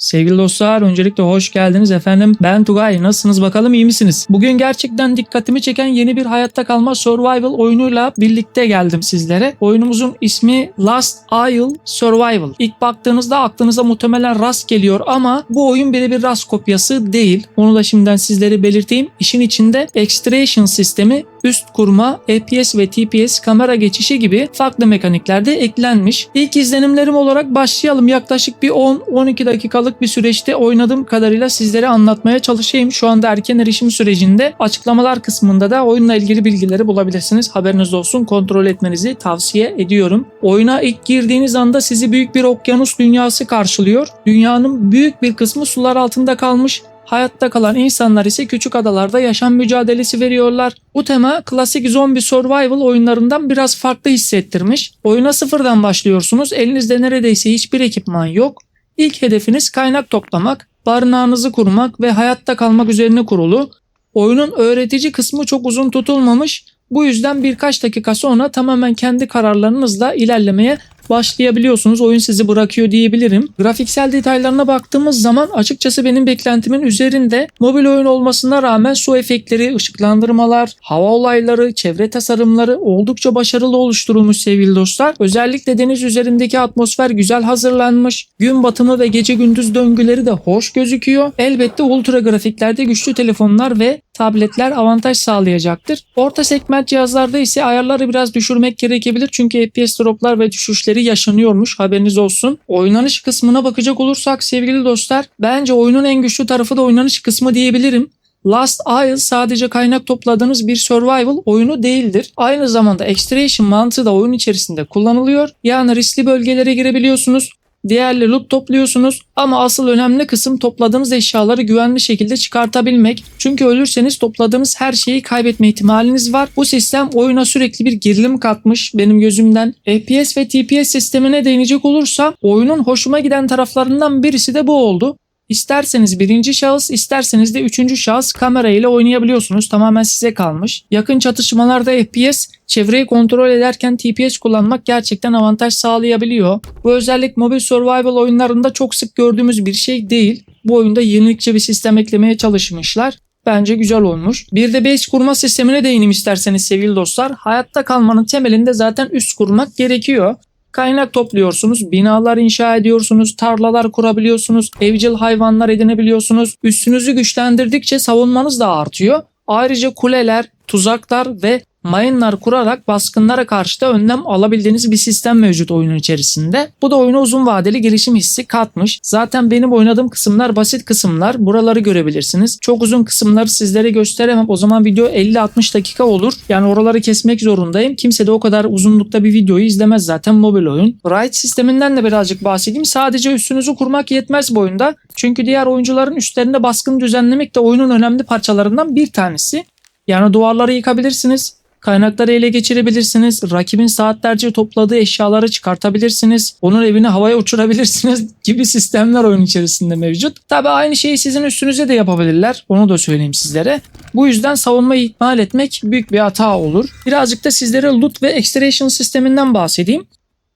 Sevgili dostlar, öncelikle hoş geldiniz efendim. Ben Tugay. Nasılsınız bakalım, iyi misiniz? Bugün gerçekten dikkatimi çeken yeni bir hayatta kalma survival oyunuyla birlikte geldim sizlere. Oyunumuzun ismi Last Isle Survival. İlk baktığınızda aklınıza muhtemelen Rust geliyor ama bu oyun birebir Rust kopyası değil. Onu da şimdiden sizlere belirteyim. İşin içinde extraction sistemi, üst kurma, FPS ve TPS, kamera geçişi gibi farklı mekanikler de eklenmiş. İlk izlenimlerim olarak başlayalım. Yaklaşık bir 10-12 dakikalık bir süreçte oynadığım kadarıyla sizlere anlatmaya çalışayım. Şu anda erken erişim sürecinde, açıklamalar kısmında da oyunla ilgili bilgileri bulabilirsiniz. Haberiniz olsun, kontrol etmenizi tavsiye ediyorum. Oyuna ilk girdiğiniz anda sizi büyük bir okyanus dünyası karşılıyor. Dünyanın büyük bir kısmı sular altında kalmış. Hayatta kalan insanlar ise küçük adalarda yaşam mücadelesi veriyorlar. Bu tema klasik zombi survival oyunlarından biraz farklı hissettirmiş. Oyuna sıfırdan başlıyorsunuz. Elinizde neredeyse hiçbir ekipman yok. İlk hedefiniz kaynak toplamak, barınağınızı kurmak ve hayatta kalmak üzerine kurulu. Oyunun öğretici kısmı çok uzun tutulmamış. Bu yüzden birkaç dakika sonra tamamen kendi kararlarınızla ilerlemeye başlayabiliyorsunuz. Oyun sizi bırakıyor diyebilirim. Grafiksel detaylarına baktığımız zaman açıkçası benim beklentimin üzerinde. Mobil oyun olmasına rağmen su efektleri, ışıklandırmalar, hava olayları, çevre tasarımları oldukça başarılı oluşturulmuş sevgili dostlar. Özellikle deniz üzerindeki atmosfer güzel hazırlanmış. Gün batımı ve gece gündüz döngüleri de hoş gözüküyor. Elbette ultra grafiklerde güçlü telefonlar ve tabletler avantaj sağlayacaktır. Orta segment cihazlarda ise ayarları biraz düşürmek gerekebilir çünkü FPS droplar ve düşüşleri yaşanıyormuş, haberiniz olsun. Oynanış kısmına bakacak olursak sevgili dostlar, bence oyunun en güçlü tarafı da oynanış kısmı diyebilirim. Last Isle sadece kaynak topladığınız bir survival oyunu değildir. Aynı zamanda extraction mantığı da oyun içerisinde kullanılıyor. Yani riskli bölgelere girebiliyorsunuz. Değerli loot topluyorsunuz ama asıl önemli kısım topladığınız eşyaları güvenli şekilde çıkartabilmek. Çünkü ölürseniz topladığınız her şeyi kaybetme ihtimaliniz var. Bu sistem oyuna sürekli bir gerilim katmış benim gözümden. FPS ve TPS sistemine değinecek olursam oyunun hoşuma giden taraflarından birisi de bu oldu. İsterseniz birinci şahıs, isterseniz de üçüncü şahıs kamera ile oynayabiliyorsunuz. Tamamen size kalmış. Yakın çatışmalarda FPS, çevreyi kontrol ederken TPS kullanmak gerçekten avantaj sağlayabiliyor. Bu özellik mobil survival oyunlarında çok sık gördüğümüz bir şey değil. Bu oyunda yenilikçi bir sistem eklemeye çalışmışlar. Bence güzel olmuş. Bir de base kurma sistemine değineyim isterseniz sevgili dostlar. Hayatta kalmanın temelinde zaten üst kurmak gerekiyor. Kaynak topluyorsunuz, binalar inşa ediyorsunuz, tarlalar kurabiliyorsunuz, evcil hayvanlar edinebiliyorsunuz. Üstünüzü güçlendirdikçe savunmanız da artıyor. Ayrıca kuleler, tuzaklar ve mayınlar kurarak baskınlara karşı da önlem alabildiğiniz bir sistem mevcut oyunun içerisinde. Bu da oyuna uzun vadeli gelişim hissi katmış. Zaten benim oynadığım kısımlar basit kısımlar. Buraları görebilirsiniz. Çok uzun kısımları sizlere gösteremem. O zaman video 50-60 dakika olur. Yani oraları kesmek zorundayım. Kimse de o kadar uzunlukta bir videoyu izlemez zaten, mobil oyun. Raid sisteminden de birazcık bahsedeyim. Sadece üstünüzü kurmak yetmez bu oyunda. Çünkü diğer oyuncuların üstlerinde baskın düzenlemek de oyunun önemli parçalarından bir tanesi. Yani duvarları yıkabilirsiniz. Kaynakları ele geçirebilirsiniz. Rakibin saatlerce topladığı eşyaları çıkartabilirsiniz. Onun evini havaya uçurabilirsiniz gibi sistemler oyun içerisinde mevcut. Tabi aynı şeyi sizin üstünüze de yapabilirler. Onu da söyleyeyim sizlere. Bu yüzden savunmayı ihmal etmek büyük bir hata olur. Birazcık da sizlere loot ve extraction sisteminden bahsedeyim.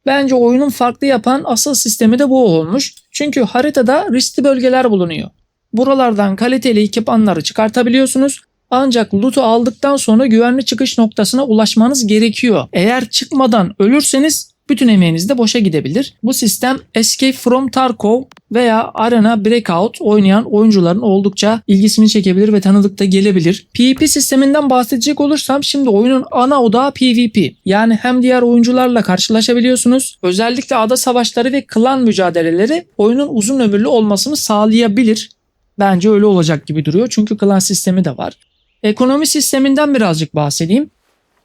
Bence oyunun farklı yapan asıl sistemi de bu olmuş. Çünkü haritada riskli bölgeler bulunuyor. Buralardan kaliteli ekipmanları çıkartabiliyorsunuz. Ancak loot'u aldıktan sonra güvenli çıkış noktasına ulaşmanız gerekiyor. Eğer çıkmadan ölürseniz bütün emeğiniz de boşa gidebilir. Bu sistem Escape from Tarkov veya Arena Breakout oynayan oyuncuların oldukça ilgisini çekebilir ve tanıdık da gelebilir. PvP sisteminden bahsedecek olursam şimdi oyunun ana odağı PvP. Yani hem diğer oyuncularla karşılaşabiliyorsunuz. Özellikle ada savaşları ve klan mücadeleleri oyunun uzun ömürlü olmasını sağlayabilir. Bence öyle olacak gibi duruyor çünkü klan sistemi de var. Ekonomi sisteminden birazcık bahsedeyim.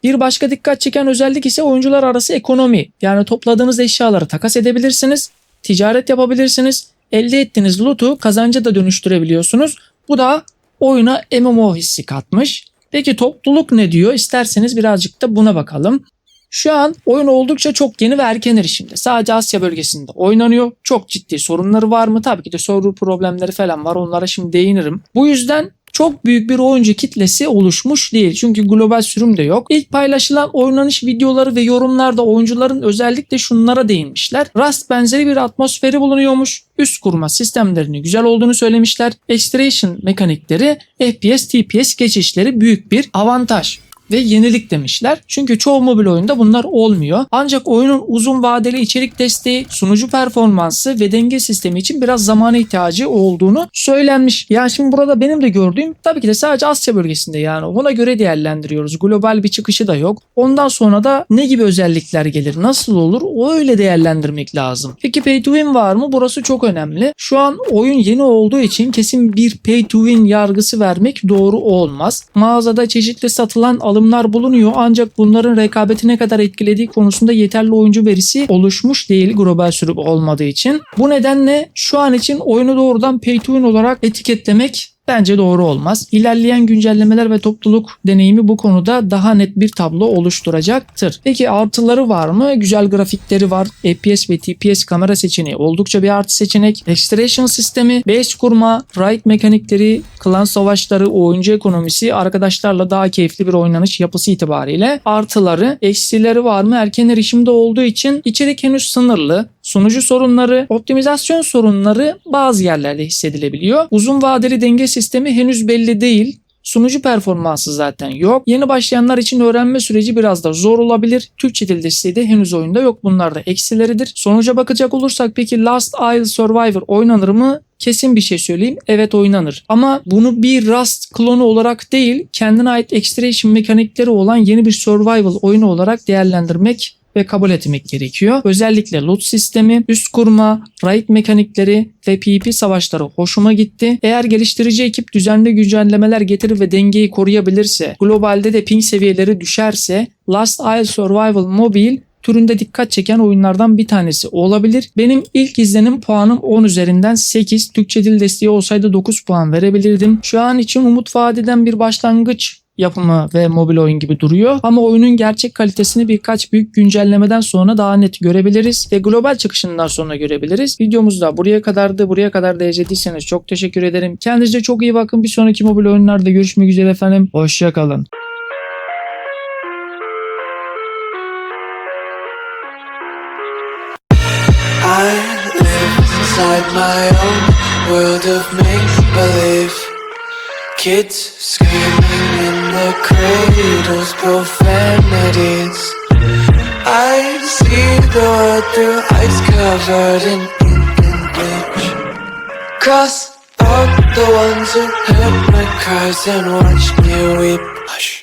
Bir başka dikkat çeken özellik ise oyuncular arası ekonomi. Yani topladığınız eşyaları takas edebilirsiniz, ticaret yapabilirsiniz, elde ettiğiniz loot'u kazanca da dönüştürebiliyorsunuz. Bu da oyuna MMO hissi katmış. Peki topluluk ne diyor? İsterseniz birazcık da buna bakalım. Şu an oyun oldukça çok yeni ve erken erişimde. Sadece Asya bölgesinde oynanıyor. Çok ciddi sorunları var mı? Tabii ki de server problemleri falan var. Onlara şimdi değinirim. Bu yüzden çok büyük bir oyuncu kitlesi oluşmuş değil. Çünkü global sürüm de yok. İlk paylaşılan oynanış videoları ve yorumlarda oyuncuların özellikle şunlara değinmişler. Rust benzeri bir atmosferi bulunuyormuş. Üst kurma sistemlerinin güzel olduğunu söylemişler. Extraction mekanikleri, FPS, TPS geçişleri büyük bir avantaj ve yenilik demişler. Çünkü çoğu mobil oyunda bunlar olmuyor. Ancak oyunun uzun vadeli içerik desteği, sunucu performansı ve denge sistemi için biraz zamana ihtiyacı olduğunu söylenmiş. Yani şimdi burada benim de gördüğüm tabii ki de sadece Asya bölgesinde, yani ona göre değerlendiriyoruz. Global bir çıkışı da yok. Ondan sonra da ne gibi özellikler gelir, nasıl olur, o öyle değerlendirmek lazım. Peki pay to win var mı? Burası çok önemli. Şu an oyun yeni olduğu için kesin bir pay to win yargısı vermek doğru olmaz. Mağazada çeşitli satılan alımlar bulunuyor ancak bunların rekabeti ne kadar etkilediği konusunda yeterli oyuncu verisi oluşmuş değil global sürüm olmadığı için. Bu nedenle şu an için oyunu doğrudan pay to win olarak etiketlemek bence doğru olmaz. İlerleyen güncellemeler ve topluluk deneyimi bu konuda daha net bir tablo oluşturacaktır. Peki artıları var mı? Güzel grafikleri var. FPS ve TPS kamera seçeneği oldukça bir artı seçenek. Extraction sistemi, base kurma, raid mekanikleri, klan savaşları, oyuncu ekonomisi arkadaşlarla daha keyifli bir oynanış yapısı itibariyle artıları. Eksileri var mı? Erken erişimde olduğu için içerik henüz sınırlı. Sunucu sorunları, optimizasyon sorunları bazı yerlerde hissedilebiliyor. Uzun vadeli denge sistemi henüz belli değil. Sunucu performansı zaten yok. Yeni başlayanlar için öğrenme süreci biraz da zor olabilir. Türkçe dil desteği de henüz oyunda yok. Bunlar da eksileridir. Sonuca bakacak olursak peki Last Isle Survivor oynanır mı? Kesin bir şey söyleyeyim. Evet, oynanır. Ama bunu bir Rust klonu olarak değil, kendine ait extraction mekanikleri olan yeni bir survival oyunu olarak değerlendirmek ve kabul etmek gerekiyor. Özellikle loot sistemi, üst kurma, raid mekanikleri ve PvP savaşları hoşuma gitti. Eğer geliştirici ekip düzenli güncellemeler getirir ve dengeyi koruyabilirse, globalde de ping seviyeleri düşerse Last Isle Survival Mobile türünde dikkat çeken oyunlardan bir tanesi olabilir. Benim ilk izlenim puanım 10 üzerinden 8. Türkçe dil desteği olsaydı 9 puan verebilirdim. Şu an için umut vaat eden bir başlangıç yapımı ve mobil oyun gibi duruyor. Ama oyunun gerçek kalitesini birkaç büyük güncellemeden sonra daha net görebiliriz ve global çıkışından sonra görebiliriz. Videomuz da buraya kadardı. Buraya kadar da izlediyseniz çok teşekkür ederim. Kendinize çok iyi bakın. Bir sonraki mobil oyunlarda görüşmek üzere efendim. Hoşça kalın. I live inside my own world of make-believe. Kids screaming in the cradles, profanities. I see the world through ice covered in ink and bleach. Cross out the ones who heard my cries and watched me weep. Hush.